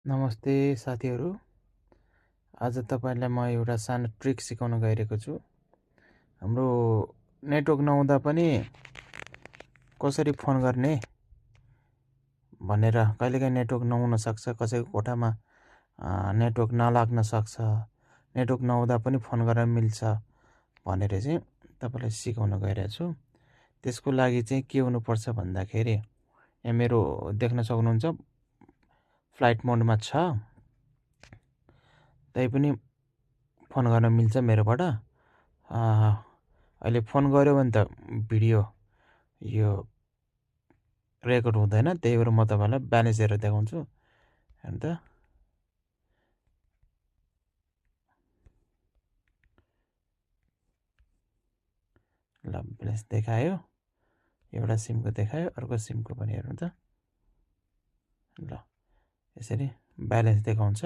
नमस्ते साथीहरू। आज तपाईलाई म एउटा सानो ट्रिक सिकाउन गइरहेको छु। हाम्रो नेटवर्क नहुँदा पनि कसरी फोन गर्ने भनेर, कहिलेकाहीँ नेटवर्क नहुन सक्छ, कसैको कोठामा नेटवर्क नलाग्न सक्छ, नेटवर्क नहुँदा पनि फोन गर्न मिल्छ भनेर चाहिँ तपाईलाई सिकाउन गइरहेको छु। त्यसको लागि चाहिँ के हुनुपर्छ भन्दाखेरि, यहाँ मेरो देख्न सक्नुहुन्छ फ्लाइट मोडमा छ, तैपनि फोन गर्न मिल्छ मेरोबाट। अहिले फोन गर्यो भने त भिडियो यो रेकर्ड हुँदैन, त्यही भएर म तपाईलाई ब्यालेन्स हेरेर देखाउँछु। हेर्नु त, ल ब्यालेन्स देखायो, एउटा सिमको देखायो, अर्को सिमको पनि हेर्नु त। ल यसरी ब्यालेन्स देखाउँछ।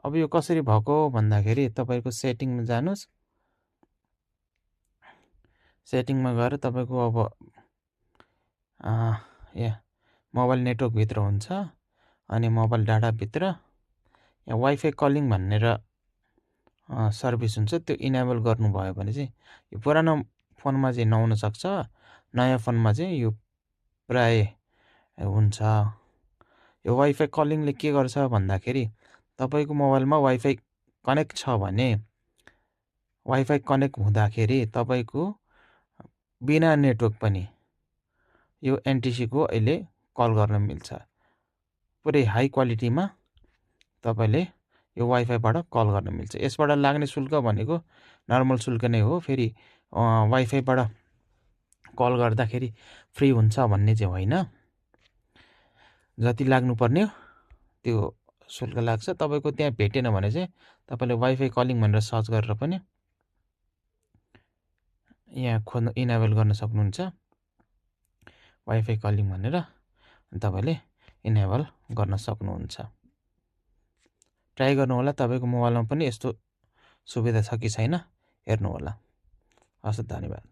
अब यो कसरी भएको भन्दाखेरि तपाईको सेटिङमा जानुस्। सेटिङमा गएर तपाईको अब यहाँ मोबाइल नेटवर्क भित्र हुन्छ, अनि मोबाइल डाटा भित्र यहाँ वाइफाई कलिङ भनेर सर्भिस हुन्छ, त्यो इनेबल गर्नुभयो भने चाहिँ यो पुरानो फोनमा चाहिँ नहुन सक्छ, नयाँ फोनमा चाहिँ यो प्राय हुन्छ। यो वाइफाई कलिङले के गर्छ भन्दाखेरि, तपाईको मोबाइलमा वाइफाई कनेक्ट छ भने वाइफाई कनेक्ट हुँदाखेरि तपाईको बिना नेटवर्क पनि यो एनटिसीको अहिले कल गर्न मिल्छ। पुरै हाई क्वालिटीमा तपाईले यो वाइफाईबाट कल गर्न मिल्छ। यसबाट लाग्ने शुल्क भनेको नर्मल शुल्क नै हो। फेरि वाइफाईबाट कल गर्दाखेरि फ्री हुन्छ भन्ने चाहिँ होइन, जति लाग्नुपर्ने त्यो शुल्क लाग्छ। तपाईको त्यहाँ भेटेन भने चाहिँ तपाईले वाइफाई कलिङ भनेर सर्च गरेर पनि यहाँ खोज्न इनेबल गर्न सक्नुहुन्छ। वाइफाई कलिङ भनेर तपाईले इनेबल गर्न सक्नुहुन्छ। ट्राई गर्नु होला, तपाईको मोबाइलमा पनि यस्तो सुविधा छ कि छैन हेर्नु होला। हस्, धन्यवाद।